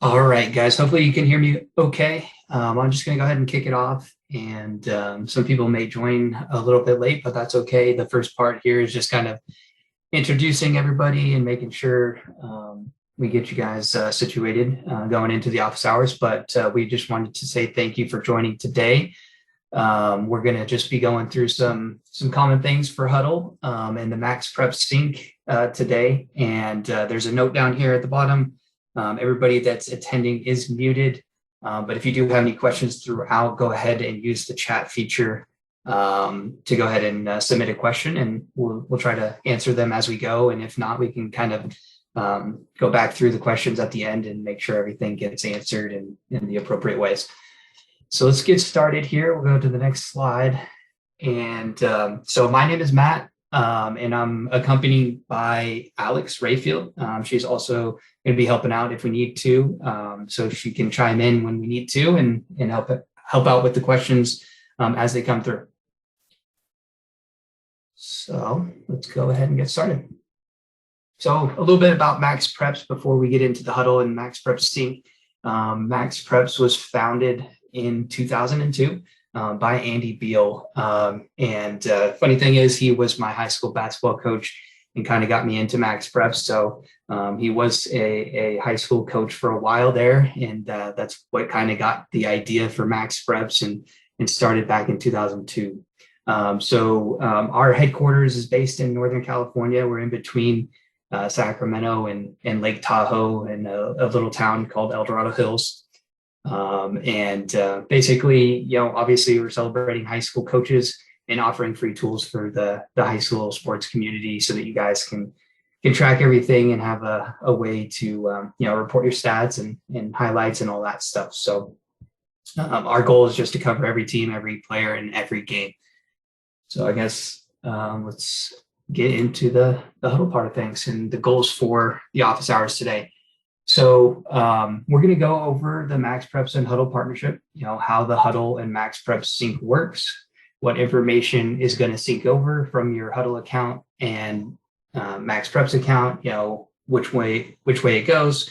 All right, guys. Hopefully you can hear me okay. I'm just going to go ahead and kick it off. And some people may join a little bit late, but that's okay. The first part here is just kind of introducing everybody and making sure we get you guys situated going into the office hours. But we just wanted to say thank you for joining today. We're going to just be going through some common things for Hudl and the MaxPreps sync today. And there's a note down here at the bottom. Everybody that's attending is muted, but if you do have any questions throughout, go ahead and use the chat feature to go ahead and submit a question, and we'll try to answer them as we go. And if not, we can kind of go back through the questions at the end and make sure everything gets answered in the appropriate ways. So let's get started here. We'll go to the next slide. And so my name is Matt, and I'm accompanied by Alex Rayfield. She's also going to be helping out if we need to. So she can chime in when we need to and help out with the questions as they come through. So let's go ahead and get started. So a little bit about MaxPreps before we get into the Hudl and MaxPreps sync. MaxPreps was founded in 2002 by Andy Beal. And funny thing is, he was my high school basketball coach and kind of got me into MaxPreps. So he was a high school coach for a while there. And that's what kind of got the idea for MaxPreps and started back in 2002. Our headquarters is based in Northern California. We're in between Sacramento and Lake Tahoe and a little town called El Dorado Hills. Basically, obviously we're celebrating high school coaches and offering free tools for the high school sports community so that you guys can track everything and have a way to, report your stats and highlights and all that stuff. So our goal is just to cover every team, every player, and every game. So I guess let's get into the Hudl part of things and the goals for the office hours today. So we're going to go over the MaxPreps and Hudl partnership, how the Hudl and MaxPreps sync works, what information is going to sync over from your Hudl account and MaxPreps account, which way it goes,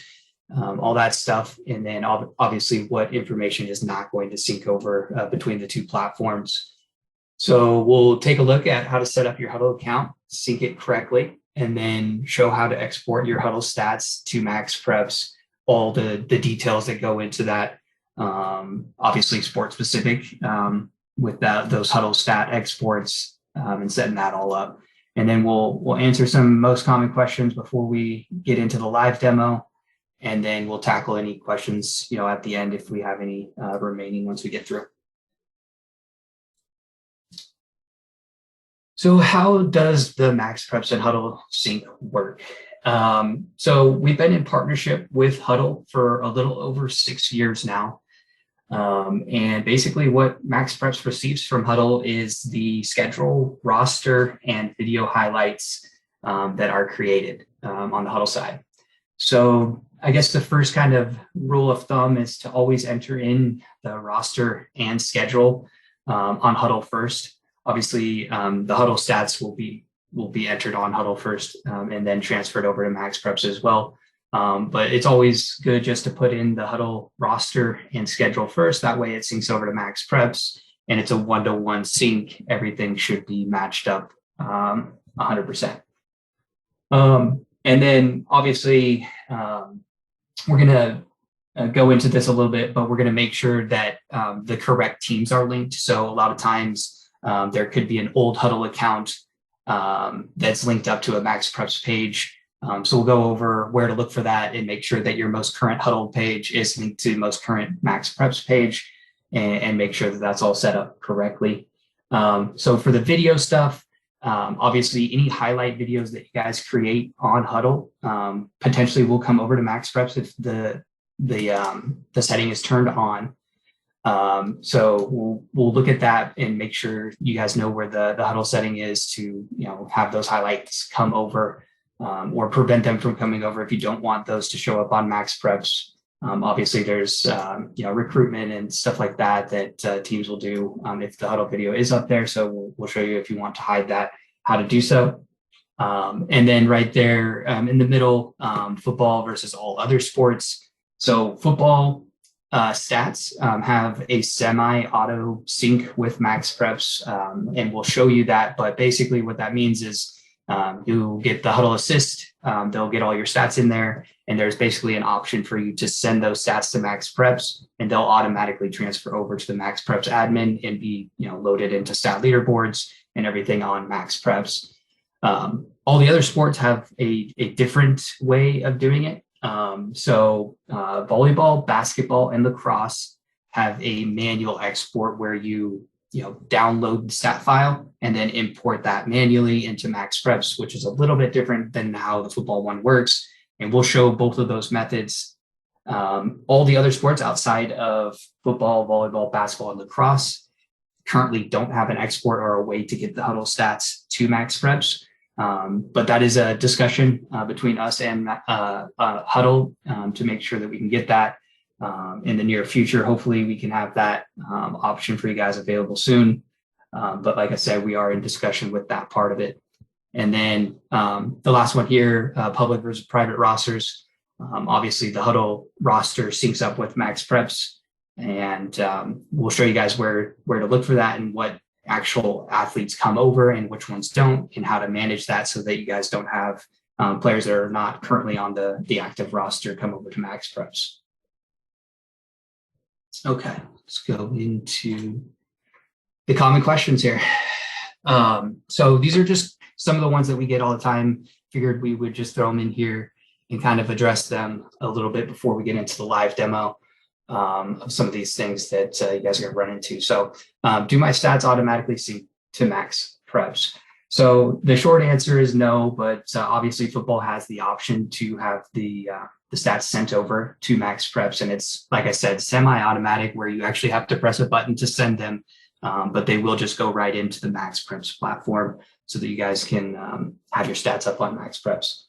all that stuff. And then obviously what information is not going to sync over between the two platforms. So we'll take a look at how to set up your Hudl account, sync it correctly, and then show how to export your Hudl stats to MaxPreps, all the details that go into that, obviously sport specific with those Hudl stat exports and setting that all up. And then we'll answer some most common questions before we get into the live demo. And then we'll tackle any questions, at the end if we have any remaining once we get through. So how does the MaxPreps and Hudl sync work? So we've been in partnership with Hudl for a little over 6 years now. And basically what MaxPreps receives from Hudl is the schedule, roster, and video highlights that are created on the Hudl side. So I guess the first kind of rule of thumb is to always enter in the roster and schedule on Hudl first. Obviously, the Hudl stats will be entered on Hudl first and then transferred over to MaxPreps as well. But it's always good just to put in the Hudl roster and schedule first. That way it syncs over to MaxPreps and it's a one-to-one sync. Everything should be matched up 100%. And then obviously we're going to go into this a little bit, but we're going to make sure that the correct teams are linked. So a lot of times, there could be an old Hudl account that's linked up to a MaxPreps page. So we'll go over where to look for that and make sure that your most current Hudl page is linked to the most current MaxPreps page and make sure that that's all set up correctly. So for the video stuff, obviously any highlight videos that you guys create on Hudl potentially will come over to MaxPreps if the setting is turned on. So we'll look at that and make sure you guys know where the Hudl setting is to, have those highlights come over or prevent them from coming over if you don't want those to show up on MaxPreps. Obviously there's, recruitment and stuff like that teams will do if the Hudl video is up there. So we'll show you if you want to hide that, how to do so. And then right there in the middle, football versus all other sports. So football stats have a semi-auto sync with MaxPreps, and we'll show you that. But basically what that means is you get the Hudl assist. They'll get all your stats in there, and there's basically an option for you to send those stats to MaxPreps, and they'll automatically transfer over to the MaxPreps admin and be loaded into stat leaderboards and everything on MaxPreps. All the other sports have a different way of doing it. So volleyball, basketball, and lacrosse have a manual export where you download the stat file and then import that manually into MaxPreps, which is a little bit different than how the football one works. And we'll show both of those methods. All the other sports outside of football, volleyball, basketball, and lacrosse currently don't have an export or a way to get the Hudl stats to MaxPreps. But that is a discussion between us and Hudl to make sure that we can get that in the near future. Hopefully we can have that option for you guys available soon. But like I said, we are in discussion with that part of it. And then the last one here, public versus private rosters. Obviously the Hudl roster syncs up with MaxPreps, and we'll show you guys where to look for that and what actual athletes come over and which ones don't, and how to manage that so that you guys don't have players that are not currently on the active roster come over to MaxPreps. Okay, let's go into the common questions here. So these are just some of the ones that we get all the time. Figured we would just throw them in here and kind of address them a little bit before we get into the live demo of some of these things that you guys are going to run into. So do my stats automatically sync to MaxPreps? So the short answer is no, but obviously football has the option to have the stats sent over to MaxPreps. And it's, like I said, semi-automatic where you actually have to press a button to send them, but they will just go right into the MaxPreps platform so that you guys can have your stats up on MaxPreps.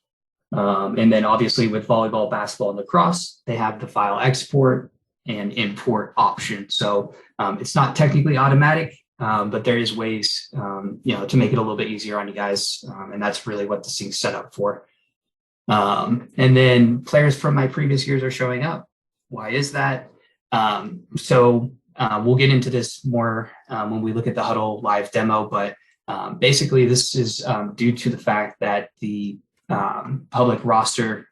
And then obviously with volleyball, basketball, and lacrosse, they have the file export and import option. So it's not technically automatic, but there is ways, to make it a little bit easier on you guys. And that's really what the sync's set up for. And then players from my previous years are showing up. Why is that? So we'll get into this more when we look at the Hudl live demo, but basically this is due to the fact that the public roster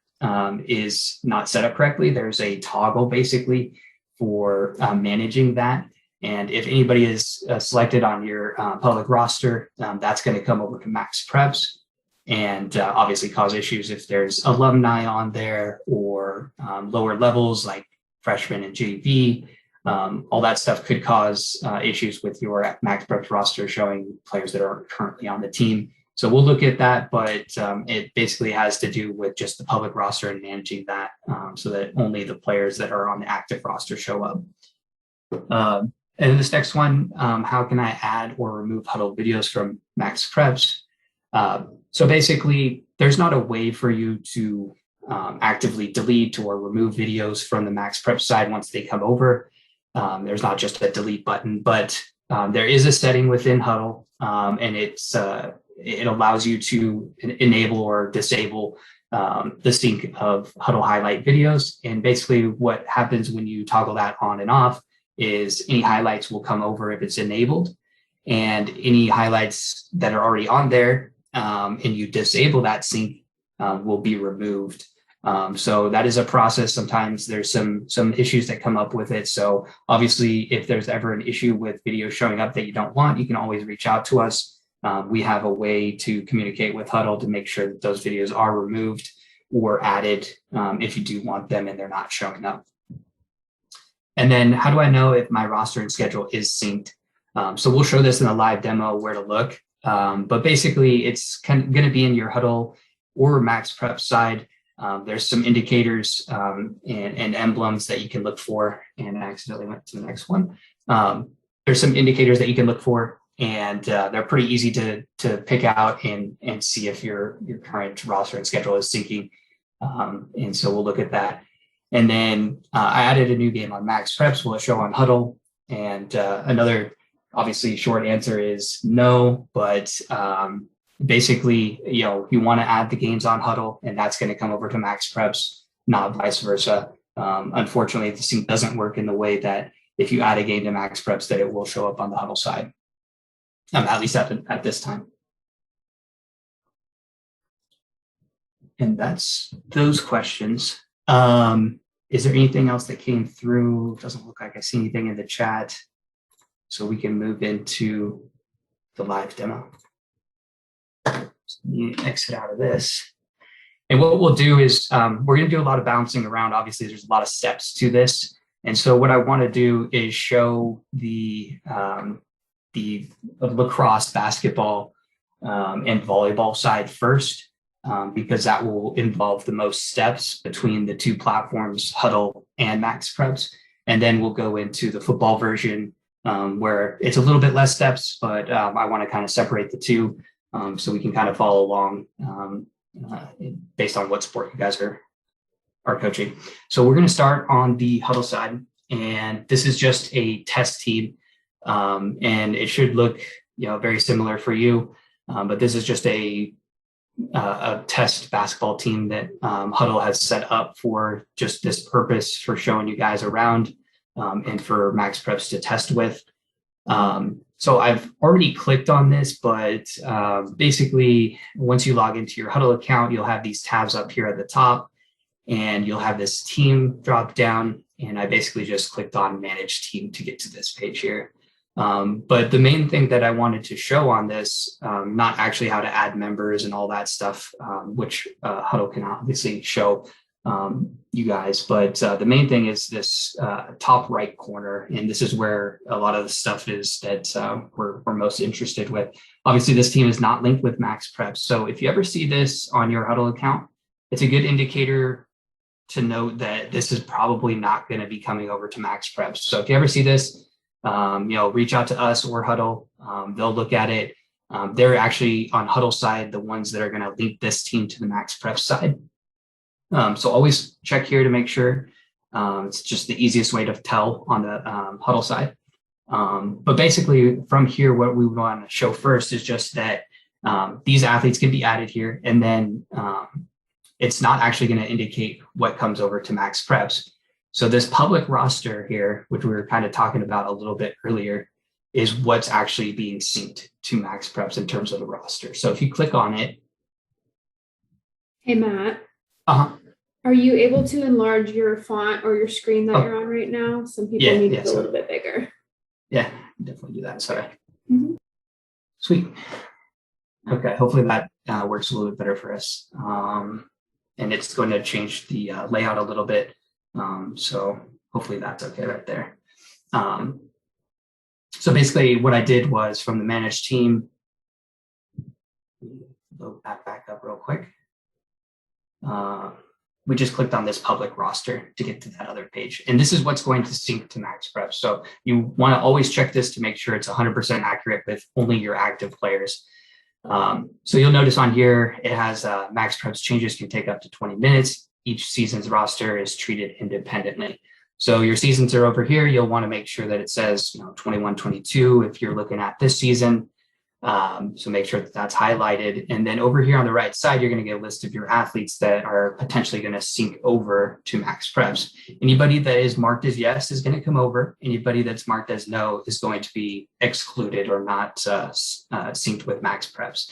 is not set up correctly. There's a toggle basically for managing that. And if anybody is selected on your public roster, that's going to come over to MaxPreps and obviously cause issues if there's alumni on there or lower levels like freshmen and JV. All that stuff could cause issues with your MaxPreps roster showing players that are currently on the team. So we'll look at that, but it basically has to do with just the public roster and managing that so that only the players that are on the active roster show up. And then this next one, how can I add or remove Hudl videos from MaxPreps? So basically, there's not a way for you to actively delete or remove videos from the MaxPreps side once they come over. There's not just a delete button, but there is a setting within Hudl, and it allows you to enable or disable the sync of Hudl highlight videos. And basically what happens when you toggle that on and off is any highlights will come over if it's enabled, and any highlights that are already on there and you disable that sync will be removed. So that is a process. Sometimes there's some issues that come up with it. So obviously if there's ever an issue with videos showing up that you don't want, you can always reach out to us. We have a way to communicate with Hudl to make sure that those videos are removed or added if you do want them and they're not showing up. And then how do I know if my roster and schedule is synced? So we'll show this in the live demo where to look. But basically it's going to be in your Hudl or MaxPreps side. There's some indicators and emblems that you can look for, and I accidentally went to the next one. There's some indicators that you can look for, and they're pretty easy to pick out and see if your current roster and schedule is syncing. And so we'll look at that. And then I added a new game on MaxPreps. Will it show on Hudl? And another obviously short answer is no, but basically, you want to add the games on Hudl, and that's going to come over to MaxPreps, not vice versa. Unfortunately, the sync doesn't work in the way that if you add a game to MaxPreps, that it will show up on the Hudl side, at least at this time. And that's those questions. Is there anything else that came through? Doesn't look like I see anything in the chat. So we can move into the live demo. So let me exit out of this. And what we'll do is we're going to do a lot of bouncing around. Obviously, there's a lot of steps to this. And so what I want to do is show the lacrosse, basketball, and volleyball side first, because that will involve the most steps between the two platforms, Hudl and MaxPreps. And then we'll go into the football version, where it's a little bit less steps, but I want to kind of separate the two so we can kind of follow along based on what sport you guys are coaching. So we're going to start on the Hudl side, and this is just a test team, and it should look very similar for you, but this is just a test basketball team that Hudl has set up for just this purpose, for showing you guys around and for MaxPreps to test with. So I've already clicked on this, but basically once you log into your Hudl account, you'll have these tabs up here at the top, and you'll have this team drop down. And I basically just clicked on manage team to get to this page here. But the main thing that I wanted to show on this, not actually how to add members and all that stuff, which Hudl can obviously show you guys, but the main thing is this top right corner, and this is where a lot of the stuff is that we're most interested with. Obviously, this team is not linked with MaxPreps, so if you ever see this on your Hudl account, it's a good indicator to note that this is probably not going to be coming over to MaxPreps. So if you ever see this, reach out to us or Hudl. They'll look at it. They're actually on Hudl side, the ones that are going to link this team to the MaxPreps side. So always check here to make sure. It's just the easiest way to tell on the Hudl side. But basically from here, what we want to show first is just that these athletes can be added here, and then it's not actually going to indicate what comes over to MaxPreps. So this public roster here, which we were kind of talking about a little bit earlier, is what's actually being synced to MaxPreps in terms of the roster. So if you click on it. Hey, Matt. Are you able to enlarge your font or your screen that you're on right now? Some people need it a little bit bigger. Yeah, definitely do that. Sorry. Sweet. Okay, hopefully that works a little bit better for us. And it's going to change the layout a little bit. So hopefully that's okay right there. So basically what I did was from the managed team, load that back up real quick. We just clicked on this public roster to get to that other page. And this is what's going to sync to MaxPreps. So you want to always check this to make sure it's 100% accurate with only your active players. So you'll notice on here, it has MaxPreps changes can take up to 20 minutes. Each season's roster is treated independently. So your seasons are over here. You'll want to make sure that it says 21, 22 if you're looking at this season. So make sure that that's highlighted. And then over here on the right side, you're going to get a list of your athletes that are potentially going to sync over to MaxPreps. Anybody that is marked as yes is going to come over. Anybody that's marked as no is going to be excluded or not synced with MaxPreps.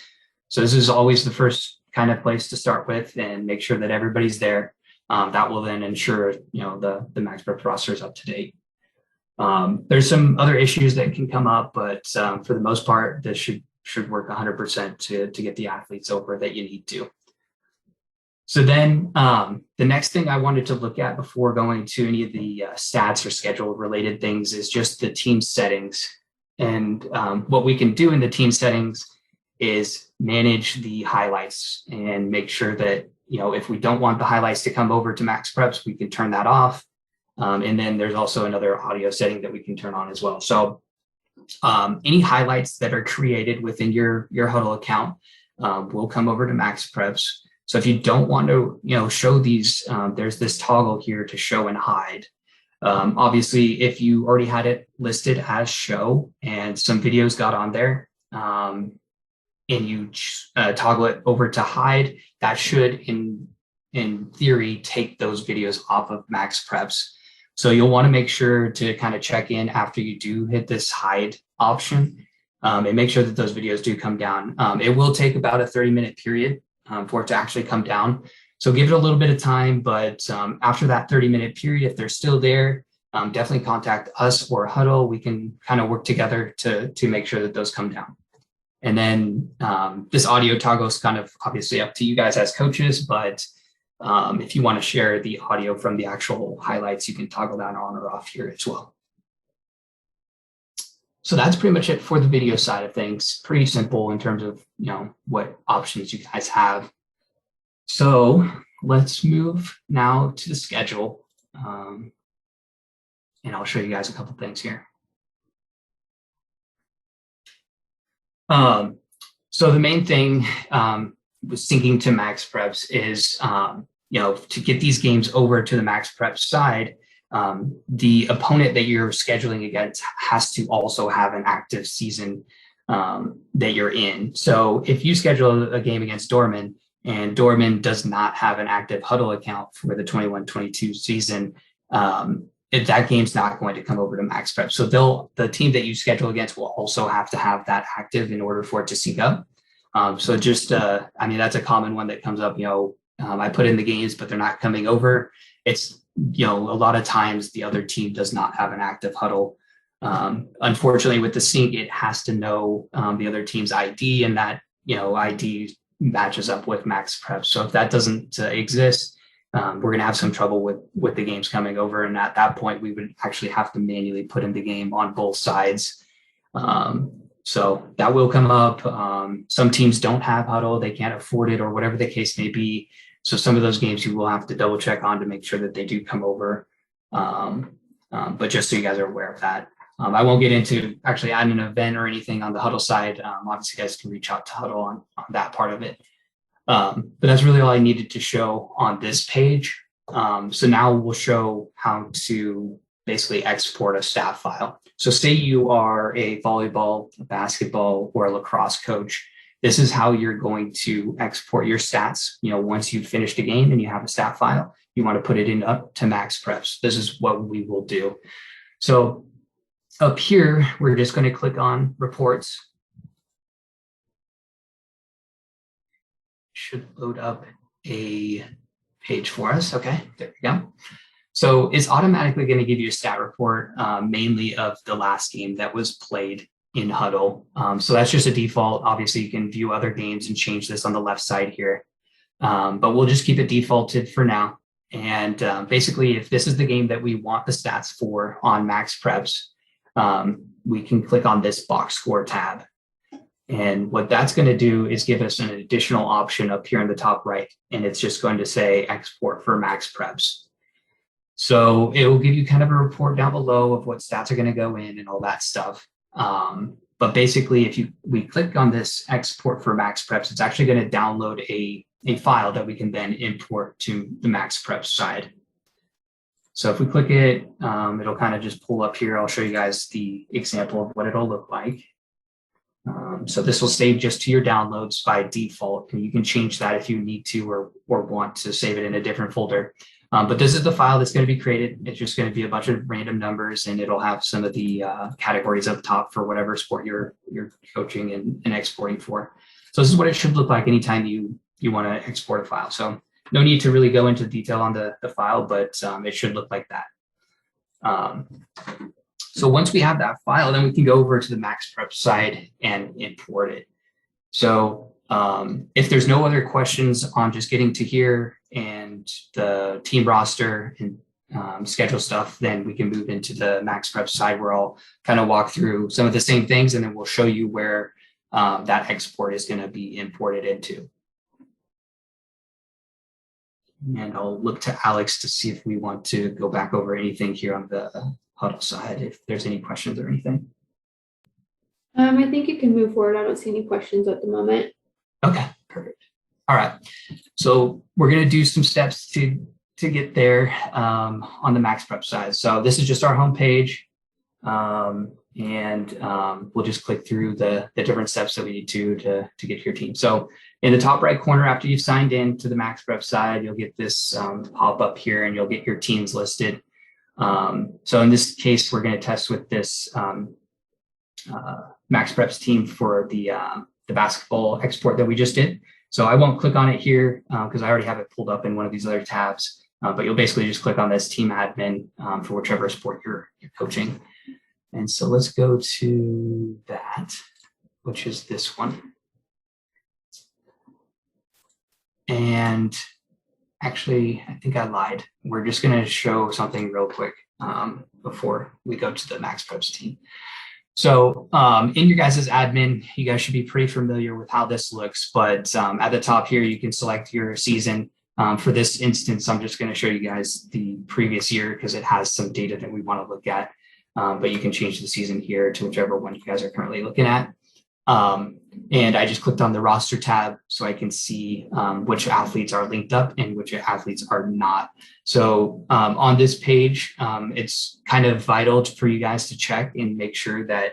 So this is always the first kind of place to start with and make sure that everybody's there. That will then ensure the MaxPreps roster is up to date. There's some other issues that can come up, but for the most part, this should work 100% to get the athletes over that you need to. So then the next thing I wanted to look at before going to any of the stats or schedule related things is just the team settings. And what we can do in the team settings is manage the highlights and make sure that, if we don't want the highlights to come over to MaxPreps, we can turn that off. And then there's also another audio setting that we can turn on as well. So any highlights that are created within your Hudl account will come over to MaxPreps. So if you don't want to, show these, there's this toggle here to show and hide. Obviously, if you already had it listed as show and some videos got on there, and you toggle it over to hide, that should in theory, take those videos off of MaxPreps. So you'll want to make sure to kind of check in after you do hit this hide option and make sure that those videos do come down. It will take about a 30-minute period for it to actually come down. So give it a little bit of time, but after that 30-minute period, if they're still there, definitely contact us or Hudl. We can kind of work together to make sure that those come down. And then this audio toggle is kind of obviously up to you guys as coaches, but if you want to share the audio from the actual highlights, you can toggle that on or off here as well. So that's pretty much it for the video side of things. Pretty simple in terms of, what options you guys have. So let's move now to the schedule. And I'll show you guys a couple things here. So the main thing with syncing to MaxPreps is, to get these games over to the MaxPreps side, the opponent that you're scheduling against has to also have an active season that you're in. So if you schedule a game against Dorman and Dorman does not have an active Hudl account for the 21-22 season, that game's not going to come over to MaxPreps. So the team that you schedule against will also have to have that active in order for it to sync up. So just, that's a common one that comes up, I put in the games, but they're not coming over. It's, a lot of times the other team does not have an active Hudl. Unfortunately, with the sync, it has to know the other team's ID, and that, ID matches up with MaxPreps. So if that doesn't exist, we're going to have some trouble with the games coming over. And at that point, we would actually have to manually put in the game on both sides. So that will come up. Some teams don't have Hudl, they can't afford it, or whatever the case may be. So some of those games you will have to double check on to make sure that they do come over. But just so you guys are aware of that. I won't get into actually adding an event or anything on the Hudl side. Obviously, you guys can reach out to Hudl on that part of it. But that's really all I needed to show on this page. So now we'll show how to basically export a stat file. So say you are a volleyball, a basketball, or a lacrosse coach. This is how you're going to export your stats. Once you've finished a game and you have a stat file, you want to put it up to MaxPreps. This is what we will do. So up here, we're just going to click on reports. Should load up a page for us. Okay, there we go. So it's automatically going to give you a stat report, mainly of the last game that was played in Hudl. So that's just a default. Obviously, you can view other games and change this on the left side here. But we'll just keep it defaulted for now. And basically, if this is the game that we want the stats for on MaxPreps, we can click on this box score tab. And what that's going to do is give us an additional option up here in the top right. And it's just going to say export for MaxPreps. So it will give you kind of a report down below of what stats are going to go in and all that stuff. But basically, if we click on this export for MaxPreps, it's actually going to download a file that we can then import to the MaxPreps side. So if we click it, it'll kind of just pull up here. I'll show you guys the example of what it'll look like. So this will save just to your downloads by default, and you can change that if you need to or want to save it in a different folder. But this is the file that's going to be created. It's just going to be a bunch of random numbers, and it'll have some of the categories up top for whatever sport you're coaching and exporting for. So this is what it should look like anytime you want to export a file. So no need to really go into detail on the file, but it should look like that. So once we have that file, then we can go over to the MaxPreps side and import it. So if there's no other questions on just getting to here and the team roster and schedule stuff, then we can move into the MaxPreps side where I'll kind of walk through some of the same things, and then we'll show you where that export is going to be imported into. And I'll look to Alex to see if we want to go back over anything here on the Hudl side, if there's any questions or anything. I think you can move forward. I don't see any questions at the moment. Okay, perfect. All right. So we're going to do some steps to get there on the MaxPreps side. So this is just our home page. We'll just click through the different steps that we need to get your team. So in the top right corner, after you've signed in to the MaxPreps side, you'll get this pop up here and you'll get your teams listed. So in this case, we're going to test with this MaxPreps team for the basketball export that we just did. So I won't click on it here because I already have it pulled up in one of these other tabs. But you'll basically just click on this team admin for whichever sport you're coaching. And so let's go to that, which is this one. And actually, I think I lied. We're just going to show something real quick before we go to the MaxPreps team. So in your guys' admin, you guys should be pretty familiar with how this looks. But at the top here, you can select your season. For this instance, I'm just going to show you guys the previous year because it has some data that we want to look at. But you can change the season here to whichever one you guys are currently looking at. And I just clicked on the roster tab so I can see which athletes are linked up and which athletes are not. So on this page, it's kind of vital for you guys to check and make sure that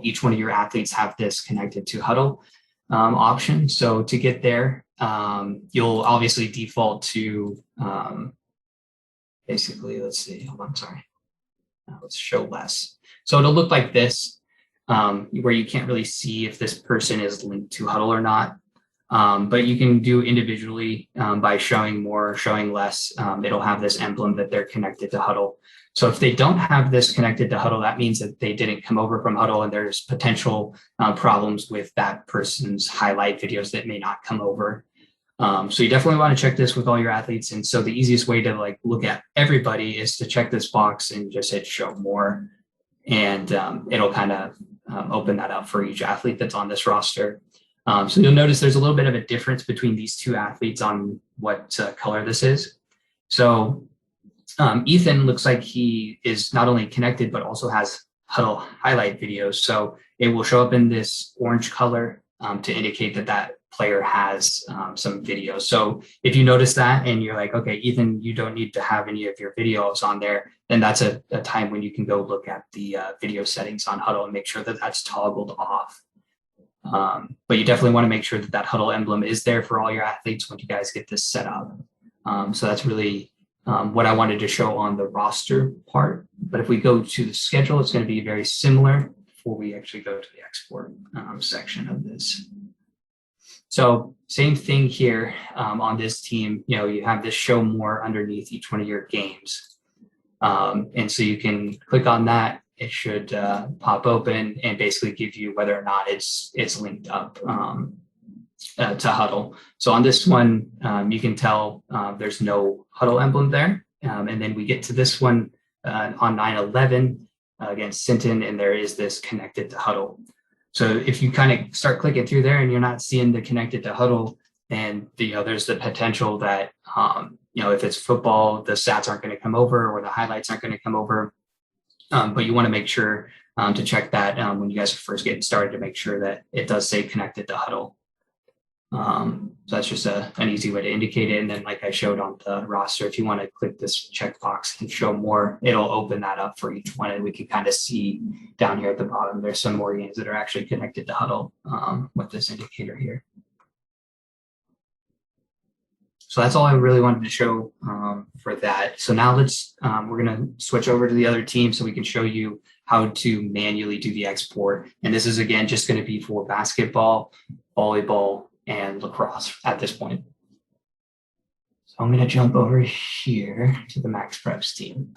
each one of your athletes have this connected to Hudl option. So to get there, you'll obviously default to basically, let's see, hold on, sorry. Let's show less. So it'll look like this, where you can't really see if this person is linked to Hudl or not. But you can do individually by showing more, or showing less. It'll have this emblem that they're connected to Hudl. So if they don't have this connected to Hudl, that means that they didn't come over from Hudl and there's potential problems with that person's highlight videos that may not come over. So you definitely want to check this with all your athletes. And so the easiest way to look at everybody is to check this box and just hit show more. And it'll kind of open that up for each athlete that's on this roster. So you'll notice there's a little bit of a difference between these two athletes on what color this is. So Ethan looks like he is not only connected, but also has Hudl highlight videos. So it will show up in this orange color to indicate that that player has some videos. So if you notice that and you're like, okay, Ethan, you don't need to have any of your videos on there, then that's a time when you can go look at the video settings on Hudl and make sure that that's toggled off. But you definitely want to make sure that that Hudl emblem is there for all your athletes when you guys get this set up. So that's really what I wanted to show on the roster part. But if we go to the schedule, it's going to be very similar before we actually go to the export section of this. So same thing here on this team, you have this show more underneath each one of your games. And so you can click on that. It should pop open and basically give you whether or not it's linked up to Hudl. So on this one, you can tell there's no Hudl emblem there. And then we get to this one on 9/11 against Sinton, and there is this connected to Hudl. So if you kind of start clicking through there and you're not seeing the connected to Hudl, then there's the potential that if it's football, the stats aren't going to come over or the highlights aren't going to come over. But you want to make sure to check that when you guys are first getting started to make sure that it does say connected to Hudl. So that's just an easy way to indicate it. And then like I showed on the roster, if you want to click this checkbox and show more, it'll open that up for each one. And we can kind of see down here at the bottom, there's some more games that are actually connected to Hudl with this indicator here. So that's all I really wanted to show for that. So now we're going to switch over to the other team so we can show you how to manually do the export. And this is, again, just going to be for basketball, volleyball, and lacrosse at this point. So I'm going to jump over here to the MaxPreps team.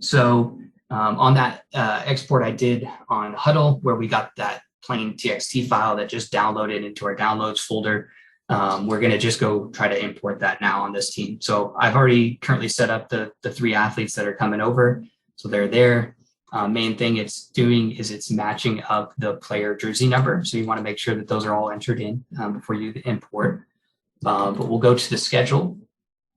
So on that export I did on Hudl, where we got that plain TXT file that just downloaded into our downloads folder, we're going to just go try to import that now on this team. So I've already currently set up the 3 athletes that are coming over. So they're there. Main thing it's doing is it's matching up the player jersey number. So you want to make sure that those are all entered in before you import. But we'll go to the schedule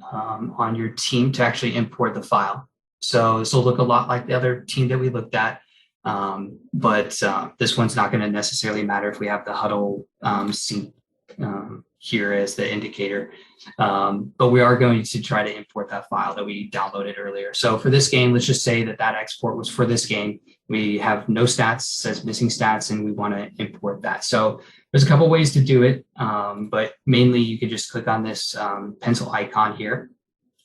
on your team to actually import the file. So this will look a lot like the other team that we looked at. But this one's not going to necessarily matter if we have the Hudl sync here as the indicator. But we are going to try to import that file that we downloaded earlier. So for this game, let's just say that export was for this game. We have no stats, says missing stats, and we want to import that. So there's a couple ways to do it, but mainly you can just click on this pencil icon here,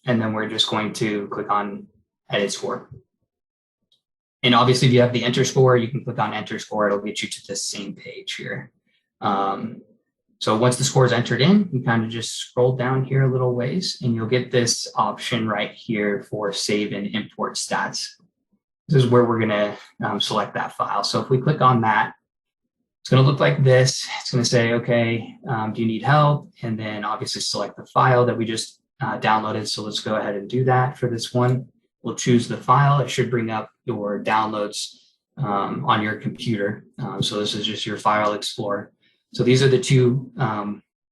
and then we're just going to click on edit score. And obviously, if you have the enter score, you can click on enter score. It'll get you to the same page here. So once the score is entered in, you kind of just scroll down here a little ways, and you'll get this option right here for save and import stats. This is where we're going to select that file. So if we click on that, it's going to look like this. It's going to say, okay, do you need help? And then obviously select the file that we just downloaded. So let's go ahead and do that for this one. We'll choose the file. It should bring up your downloads on your computer. So this is just your file explorer. So these are the two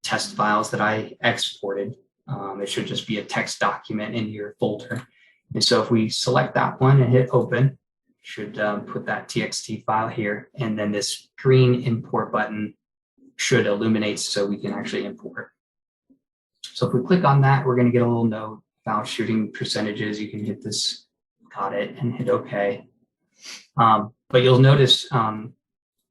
test files that I exported. It should just be a text document in your folder. And so if we select that one and hit open, it should put that TXT file here. And then this green import button should illuminate so we can actually import. So if we click on that, we're going to get a little note about shooting percentages. You can hit this, got it, and hit OK. But you'll notice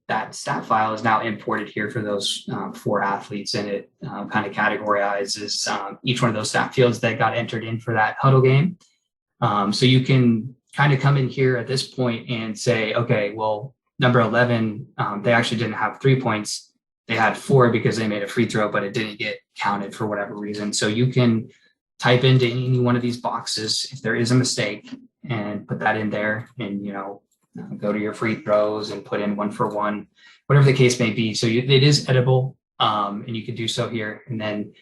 that stat file is now imported here for those 4 athletes, and it kind of categorizes each one of those stat fields that got entered in for that Hudl game. So you can kind of come in here at this point and say, okay, well, number 11, they actually didn't have 3 points. They had 4 because they made a free throw, but it didn't get counted for whatever reason. So you can type into any one of these boxes if there is a mistake and put that in there, and, you know, go to your free throws and put in 1 for 1, whatever the case may be. So it is editable, and you can do so here. And then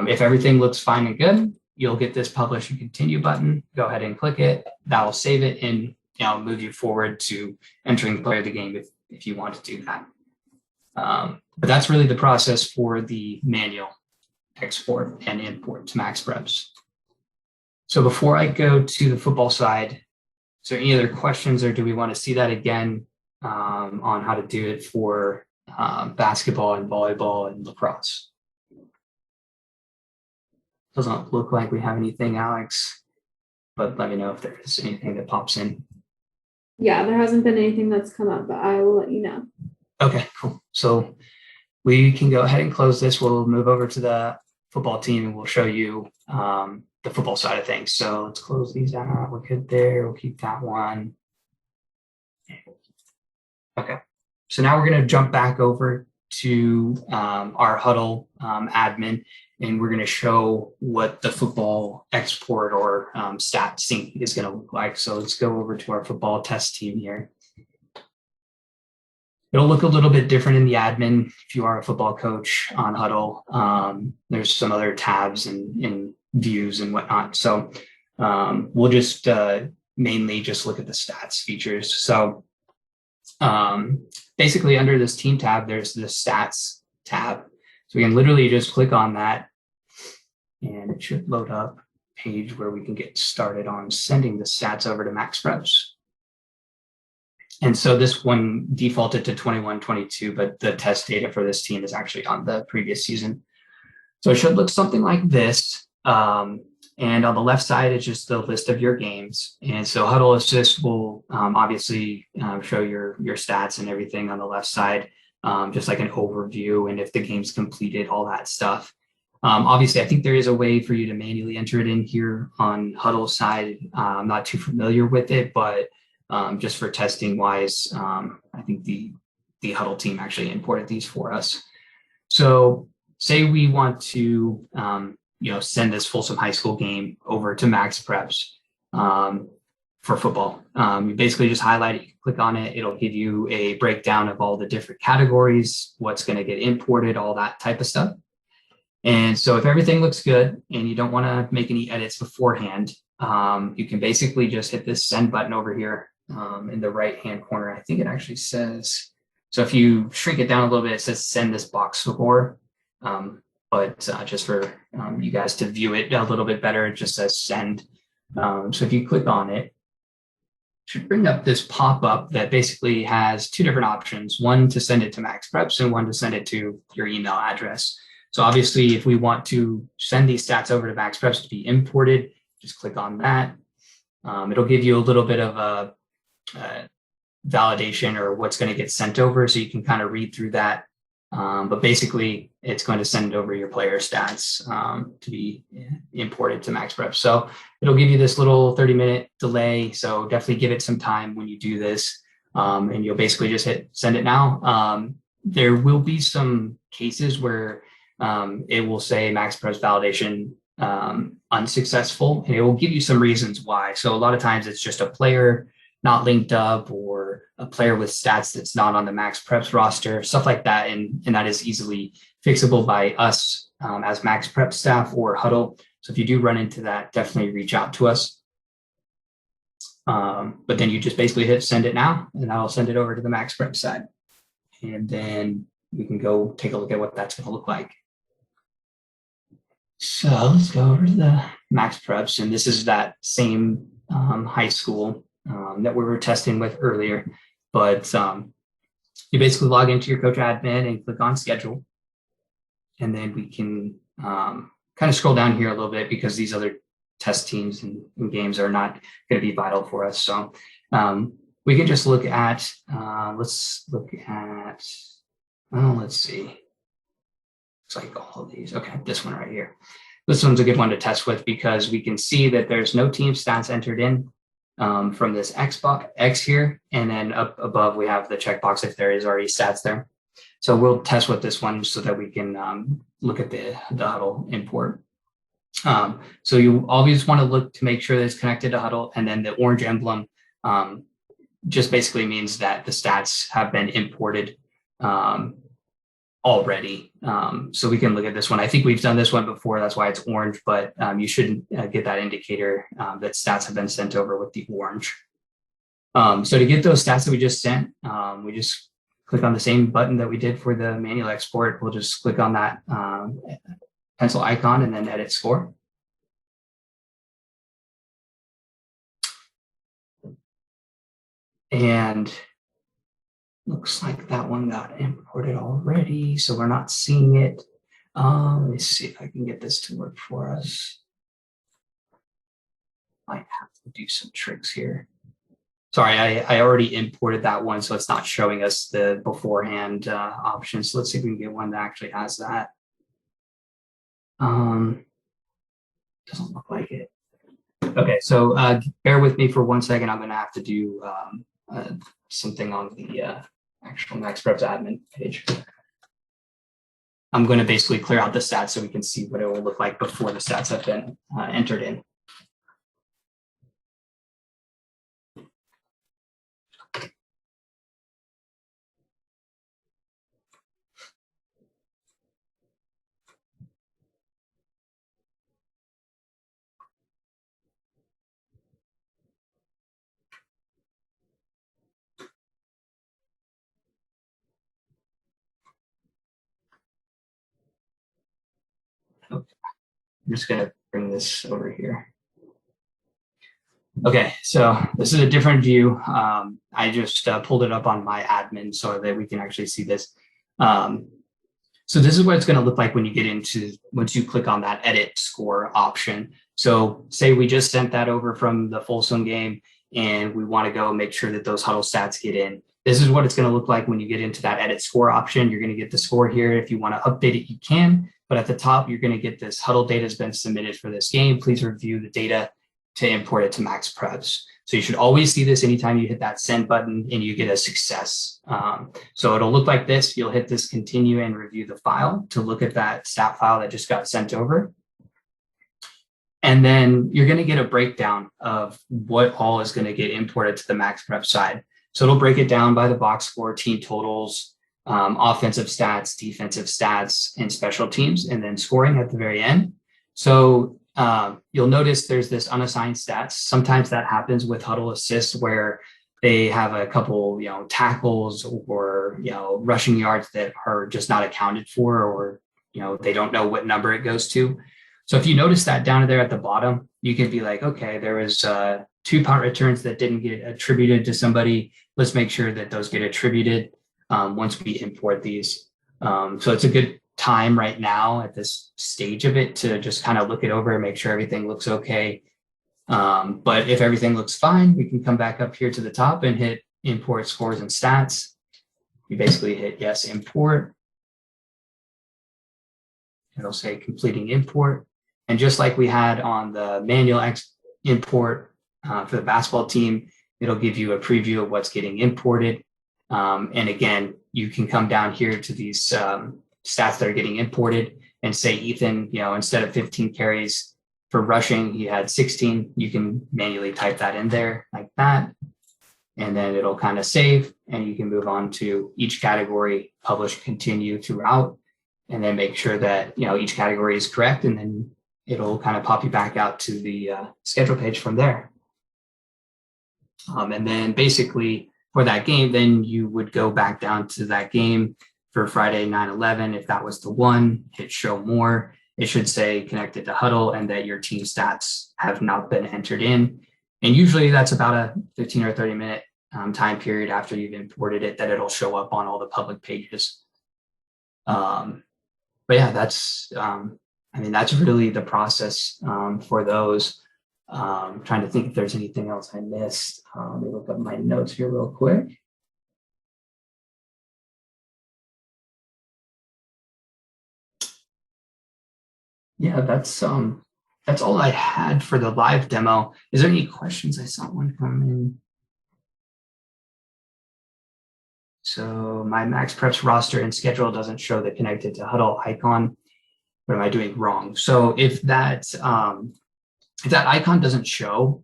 if everything looks fine and good, you'll get this publish and continue button. Go ahead and click it. That will save it and, you know, move you forward to entering player of the game if you want to do that. But that's really the process for the manual export and import to MaxPreps. So before I go to the football side, is there any other questions, or do we want to see that again on how to do it for basketball and volleyball and lacrosse? Doesn't look like we have anything, Alex, but let me know if there's anything that pops in. Yeah, there hasn't been anything that's come up, but I will let you know. Okay, cool. So we can go ahead and close this. We'll move over to the football team and we'll show you the football side of things. So let's close these out. We're good there. We'll keep that one. Okay. So now we're going to jump back over to our Hudl admin, and we're going to show what the football export or stat sync is going to look like. So let's go over to our football test team here. It'll look a little bit different in the admin if you are a football coach on Hudl. There's some other tabs and views and whatnot. So we'll just mainly just look at the stats features. So basically under this team tab, there's the stats tab. So we can literally just click on that and it should load up a page where we can get started on sending the stats over to MaxPreps. And so this one defaulted to 21-22, but the test data for this team is actually on the previous season. So it should look something like this. And on the left side, it's just the list of your games. And so Hudl Assist will obviously show your stats and everything on the left side, just like an overview and if the game's completed, all that stuff. Obviously, I think there is a way for you to manually enter it in here on Hudl's side. I'm not too familiar with it, but just for testing wise, I think the Hudl team actually imported these for us. So say we want to send this Folsom High School game over to MaxPreps for football. You basically just highlight it, you click on it, it'll give you a breakdown of all the different categories, what's going to get imported, all that type of stuff. And so if everything looks good and you don't want to make any edits beforehand, you can basically just hit this send button over here in the right hand corner. I think it actually says, so if you shrink it down a little bit, it says send this box score. But just for you guys to view it a little bit better, it just says send. So if you click on it, it should bring up this pop-up that basically has 2 different options, one to send it to MaxPreps and one to send it to your email address. So obviously, if we want to send these stats over to MaxPreps to be imported, just click on that. It'll give you a little bit of a validation or what's going to get sent over, so you can kind of read through that. But basically, it's going to send over your player stats to be imported to MaxPreps. So it'll give you this little 30-minute delay. So definitely give it some time when you do this. And you'll basically just hit send it now. There will be some cases where it will say MaxPreps validation unsuccessful, and it will give you some reasons why. So a lot of times it's just a player not linked up, or a player with stats that's not on the MaxPreps roster, stuff like that. And that is easily fixable by us as MaxPreps staff or Hudl. So if you do run into that, definitely reach out to us. But then you just basically hit send it now, and I'll send it over to the MaxPreps side. And then we can go take a look at what that's going to look like. So let's go over to the MaxPreps, and this is that same high school that we were testing with earlier. But you basically log into your coach admin and click on schedule. And then we can kind of scroll down here a little bit, because these other test teams and games are not going to be vital for us. So we can just look at, let's see. Looks like all of these. Okay, this one right here. This one's a good one to test with, because we can see that there's no team stats entered in from this X here. And then up above, we have the checkbox if there is already stats there. So we'll test with this one so that we can look at the Hudl import. So you always want to look to make sure that it's connected to Hudl, and then the orange emblem just basically means that the stats have been imported already. So we can look at this one. I think we've done this one before, that's why it's orange, but you shouldn't get that indicator that stats have been sent over with the orange. So to get those stats that we just sent, we just click on the same button that we did for the manual export. We'll just click on that pencil icon and then edit score. And looks like that one got imported already, so we're not seeing it. Let me see if I can get this to work for us. Might have to do some tricks here. Sorry, I already imported that one, so it's not showing us the beforehand options. So let's see if we can get one that actually has that. Doesn't look like it. Okay, so bear with me for 1 second. I'm going to have to do something on the actual MaxPreps admin page. I'm going to basically clear out the stats so we can see what it will look like before the stats have been entered in. Okay. I'm just going to bring this over here. Okay, so this is a different view. I just pulled it up on my admin so that we can actually see this. So this is what it's going to look like when you get into, once you click on that edit score option. So say we just sent that over from the Folsom game, and we want to go make sure that those Hudl stats get in. This is what it's going to look like when you get into that edit score option. You're going to get the score here. If you want to update it, you can. But at the top, you're going to get this Hudl data has been submitted for this game. Please review the data to import it to MaxPreps. So you should always see this anytime you hit that send button and you get a success. So it'll look like this. You'll hit this continue and review the file to look at that stat file that just got sent over. And then you're going to get a breakdown of what all is going to get imported to the MaxPreps side. So it'll break it down by the box score, team totals, offensive stats, defensive stats, and special teams, and then scoring at the very end. So you'll notice there's this unassigned stats. Sometimes that happens with Hudl assists where they have a couple, tackles or, rushing yards that are just not accounted for, or, they don't know what number it goes to. So if you notice that down there at the bottom, you can be like, okay, there was 2 punt returns that didn't get attributed to somebody. Let's make sure that those get attributed once we import these. So it's a good time right now at this stage of it to just kind of look it over and make sure everything looks okay. But if everything looks fine, we can come back up here to the top and hit import scores and stats. You basically hit yes, import. It'll say completing import. And just like we had on the manual import for the basketball team, it'll give you a preview of what's getting imported. And again, you can come down here to these stats that are getting imported and say, Ethan, instead of 15 carries for rushing, he had 16. You can manually type that in there like that. And then it'll kind of save, and you can move on to each category, publish, continue throughout, and then make sure that, each category is correct. And then it'll kind of pop you back out to the schedule page from there. And then basically for that game, then you would go back down to that game for Friday, 9/11. If that was the one, hit show more. It should say connected to Hudl and that your team stats have not been entered in. And usually that's about a 15 or 30 minute time period after you've imported it that it'll show up on all the public pages. But yeah, that's really the process for those. Trying to think if there's anything else I missed. Let me look up my notes here real quick. Yeah, that's all I had for the live demo. Is there any questions? I saw one come in. So my MaxPreps roster and schedule doesn't show the connected to Hudl icon. What am I doing wrong? So if that icon doesn't show,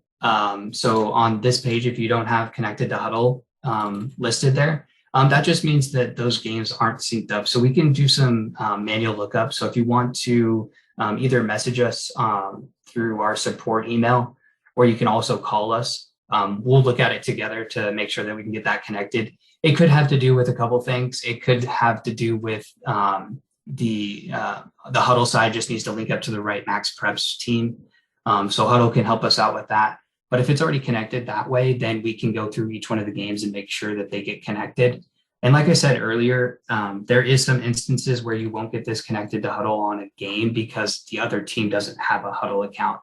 so on this page, if you don't have connected to Hudl listed there, that just means that those games aren't synced up. So we can do some manual lookup. So if you want to either message us through our support email, or you can also call us. We'll look at it together to make sure that we can get that connected. It could have to do with a couple things. It could have to do with the Hudl side just needs to link up to the right MaxPreps team. So Hudl can help us out with that. But if it's already connected that way, then we can go through each one of the games and make sure that they get connected. And like I said earlier, there is some instances where you won't get this connected to Hudl on a game because the other team doesn't have a Hudl account.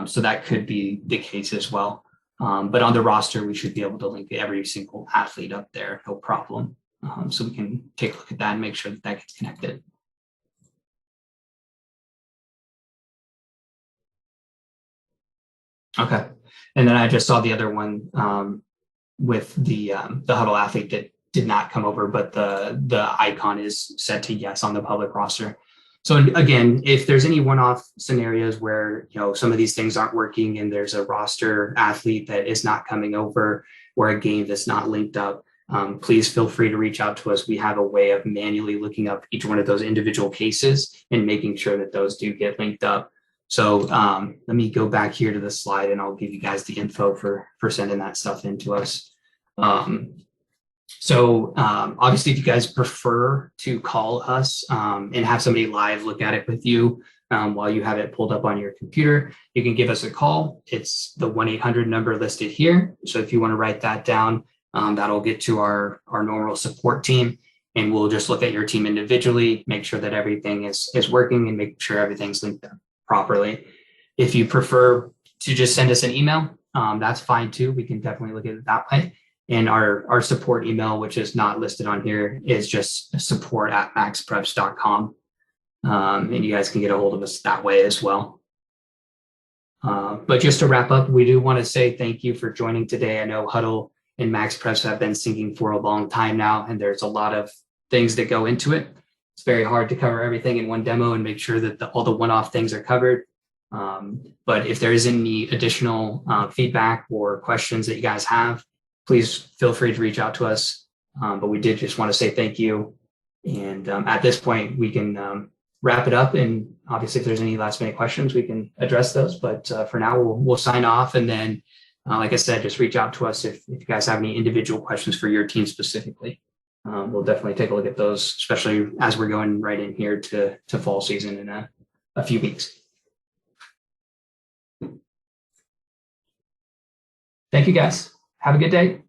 So that could be the case as well. But on the roster, we should be able to link every single athlete up there, no problem. So we can take a look at that and make sure that that gets connected. Okay. And then I just saw the other one with the Hudl athlete that did not come over, but the icon is set to yes on the public roster. So again, if there's any one-off scenarios where some of these things aren't working and there's a roster athlete that is not coming over or a game that's not linked up, please feel free to reach out to us. We have a way of manually looking up each one of those individual cases and making sure that those do get linked up. So let me go back here to the slide and I'll give you guys the info for sending that stuff in to us. So obviously, if you guys prefer to call us and have somebody live look at it with you while you have it pulled up on your computer, you can give us a call. It's the 1-800 number listed here. So if you want to write that down, that'll get to our normal support team, and we'll just look at your team individually, make sure that everything is working and make sure everything's linked up properly. If you prefer to just send us an email, that's fine too. We can definitely look at it that way. And our support email, which is not listed on here, is just support@maxpreps.com. And you guys can get a hold of us that way as well. But just to wrap up, we do want to say thank you for joining today. I know Hudl and MaxPreps have been syncing for a long time now, and there's a lot of things that go into it. It's very hard to cover everything in one demo and make sure that all the one-off things are covered. But if there is any additional feedback or questions that you guys have, please feel free to reach out to us. But we did just want to say thank you. And at this point, we can wrap it up. And obviously, if there's any last minute questions, we can address those. But for now, we'll sign off. And then, like I said, just reach out to us if you guys have any individual questions for your team specifically. We'll definitely take a look at those, especially as we're going right in here to fall season in a few weeks. Thank you, guys. Have a good day.